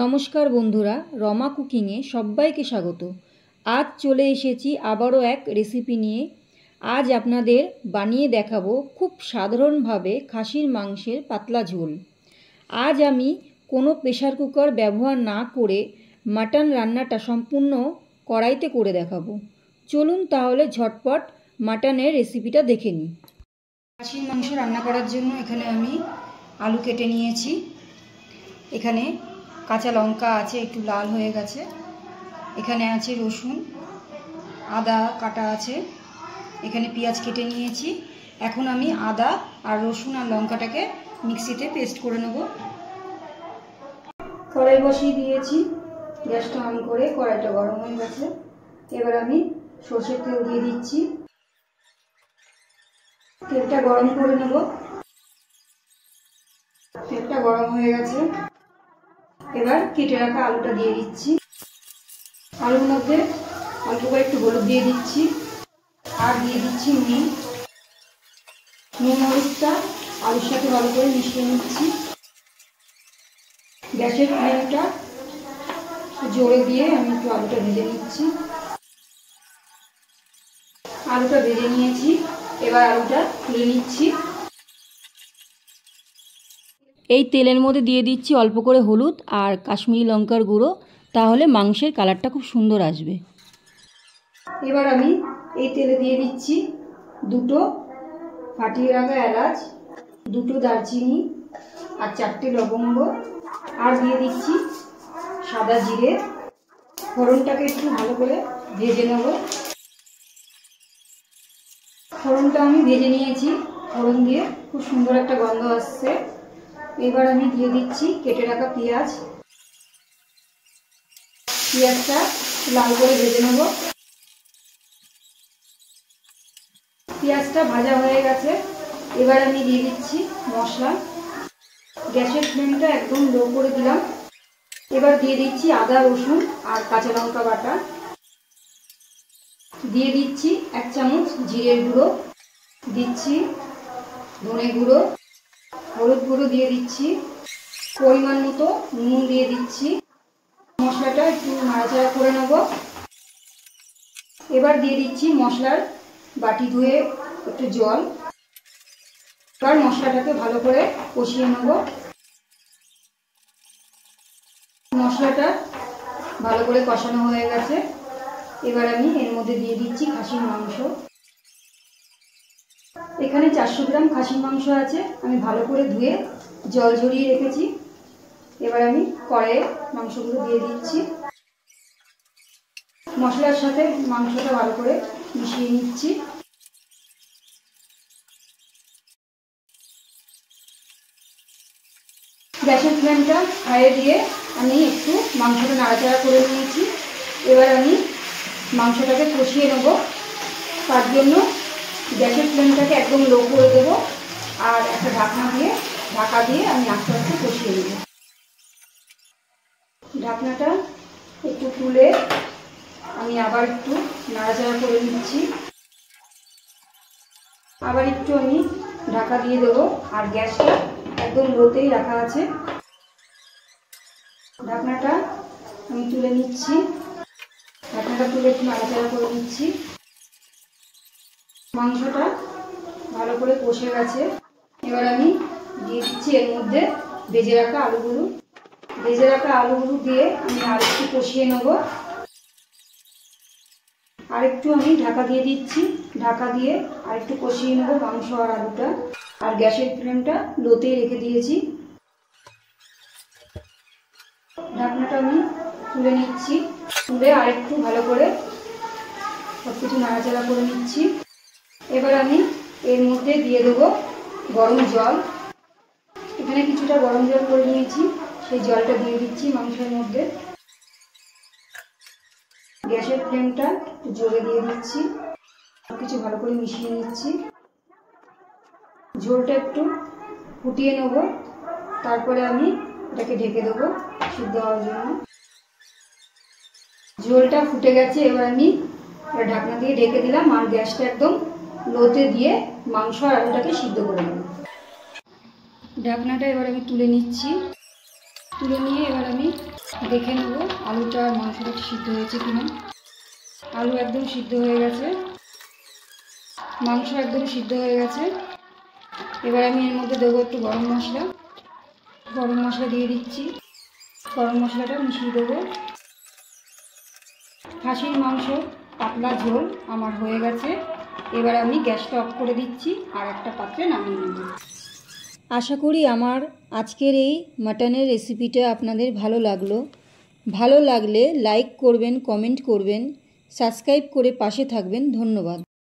নমস্কার বন্ধুরা, রমা কুকিংয়ে সবাইকে স্বাগত। আজ চলে এসেছি আবারও এক রেসিপি নিয়ে। আজ আপনাদের বানিয়ে দেখাবো খুব সাধারণভাবে খাসির মাংসের পাতলা ঝোল। আজ আমি কোনো প্রেসার কুকার ব্যবহার না করে মাটন রান্নাটা সম্পূর্ণ কড়াইতে করে দেখাবো। চলুন তাহলে ঝটপট মাটনের রেসিপিটা দেখে নিই। খাসির মাংস রান্না করার জন্য এখানে আমি আলু কেটে নিয়েছি। এখানে কাঁচা লঙ্কা আছে, একটু লাল হয়ে গেছে। এখানে আছে রসুন, আদা কাটা আছে। এখানে পেঁয়াজ কেটে নিয়েছি। এখন আমি আদা আর রসুন আর লঙ্কাটাকে মিক্সিতে পেস্ট করে নেব। কড়াই বসিয়ে দিয়েছি, গ্যাসটা অন করে। কড়াইটা গরম হয়ে গেছে। এবার আমি সরষের তেল দিয়ে দিচ্ছি। তেলটা গরম করে নেব। তেলটা গরম হয়ে গেছে। এবার কেটে রাখা আলুটা দিয়ে দিচ্ছি। আলুর মধ্যে অল্প করে একটু হলুদ দিয়ে দিচ্ছি, আর দিয়ে দিচ্ছি নুন। হলুদটা আলুর সাথে ভালো করে মিশিয়ে নিচ্ছি। গ্যাসের ফ্লেমটা জোরে দিয়ে আমি একটু আলুটা ভেজে নিচ্ছি। আলুটা ভেজে নিয়েছি, এবার আলুটা তুলে নিচ্ছি। এই তেলের মধ্যে দিয়ে দিচ্ছি অল্প করে হলুদ আর কাশ্মীরি লঙ্কার গুঁড়ো, তাহলে মাংসের কালারটা খুব সুন্দর আসবে। এবার আমি এই তেলে দিয়ে দিচ্ছি দুটো ফাটিয়ে রাখা এলাচ, দুটো দারচিনি আর 4টে লবঙ্গ, আর দিয়ে দিচ্ছি সাদা জিরে। ফোড়নটাকে একটু ভালো করে ভেজে নেব। ফোড়নটা আমি ভেজে নিয়েছি। ফোড়ন দিয়ে খুব সুন্দর একটা গন্ধ আসছে। এবার আমি দিয়ে দিচ্ছি কেটে রাখা পেঁয়াজ। পেঁয়াজটা লাল করে ভেজে নেব। পেঁয়াজটা ভাজা হয়ে গেছে। এবার আমি দিয়ে দিচ্ছি মশলা। গ্যাসের ফ্লেমটা একদম লো করে দিলাম। এবার দিয়ে দিচ্ছি আদা, রসুন আর কাঁচা লঙ্কা বাটা। দিয়ে দিচ্ছি 1 চামচ জিরের গুঁড়ো, দিচ্ছি ধনে গুঁড়ো, হলুদ গুঁড়ো দিয়ে দিচ্ছি, পরিমাণ মতো নুন দিয়ে দিচ্ছি। মশলাটা একটু নাড়াচাড়া করে নেব। এবার দিয়ে দিচ্ছি মশলার বাটি ধুয়ে একটু জল। এবার মশলাটাকে ভালো করে কষিয়ে নেব। মশলাটা ভালো করে কষানো হয়ে গেছে। এবার আমি এর মধ্যে দিয়ে দিচ্ছি খাসির মাংস। এখানে 400 গ্রাম খাসির মাংস আছে, আমি ভালো করে ধুয়ে জল ঝরিয়ে রেখেছি। এবার আমি কড়াইয়ে মাংসগুলো দিয়ে দিচ্ছি। মশলার সাথে মাংসটা ভালো করে মিশিয়ে নিচ্ছি। গ্যাসের ফ্লেমটা হাইয়ে দিয়ে আমি একটু মাংসটা নাড়াচাড়া করে নিয়েছি। এবার আমি মাংসটাকে কষিয়ে নেব। তার জন্য গ্যাসের ফ্লেমটাকে একদম লো করে দেব, আর একটা ঢাকা দিয়ে আমি আস্তে আস্তে কষিয়ে নেব। ঢাকনাটা একটু তুলে আমি আবার একটু নাড়াচাড়া করে নিচ্ছি। আবার একটু আমি ঢাকা দিয়ে দেবো, আর গ্যাসটা একদম লোতেই রাখা আছে। ঢাকনাটা আমি তুলে নিচ্ছি। ঢাকনাটা তুলে একটু নাড়াচাড়া করে নিচ্ছি। মাংসটা ভালো করে কষে গেছে। এবার আমি দিয়ে দিচ্ছি এর মধ্যে ভেজে রাখা আলুগুলো। ভেজে রাখা আলুগুলো দিয়ে আমি আরেকটু কষিয়ে নেব। আরেকটু আমি ঢাকা দিয়ে দিচ্ছি। ঢাকা দিয়ে আরেকটু কষিয়ে নেব মাংস আর আলুটা। আর গ্যাসের ফ্লেমটা লোতে রেখে দিয়েছি। ঢাকনাটা আমি তুলে নিচ্ছি। তুলে আরেকটু ভালো করে সব কিছু নাড়াচাড়া করে নিচ্ছি। এবার আমি এর মধ্যে দিয়ে দেবো গরম জল। এখানে কিছুটা গরম জল করে নিয়েছি, সেই জলটা দিয়ে দিচ্ছি মাংসের মধ্যে। গ্যাসের ফ্লেমটা জোরে দিয়ে দিচ্ছি। সব কিছু ভালো করে মিশিয়ে নিচ্ছি। ঝোলটা একটু ফুটিয়ে নেব, তারপরে আমি এটাকে ঢেকে দেবো সিদ্ধ হওয়ার জন্য। ঝোলটা ফুটে গেছে। এবার আমি ঢাকনা দিয়ে ঢেকে দিলাম, আর গ্যাসটা একদম লোতে দিয়ে মাংস আর আলুটাকে সিদ্ধ করে নেব। ঢাকনাটা এবার আমি তুলে নিচ্ছি। তুলে নিয়ে এবার আমি দেখে নেব আলুটা মাংসটা সিদ্ধ হয়েছে কিনা। আলু একদম সিদ্ধ হয়ে গেছে, মাংস একদম সিদ্ধ হয়ে গেছে। এবার আমি এর মধ্যে দেবো একটু গরম মশলা দিয়ে দিচ্ছি। গরম মশলাটা মিশিয়ে দেবো। খাসির মাংস পাতলা ঝোল আমার হয়ে গেছে। এবার আমি গ্যাসটা অফ করে দিচ্ছি আর একটা পাত্রে নামিয়ে নেব। আশা করি আমার আজকের এই মাটনের রেসিপিটা আপনাদের ভালো লাগলো। ভালো লাগলে লাইক করবেন, কমেন্ট করবেন, সাবস্ক্রাইব করে পাশে থাকবেন। ধন্যবাদ।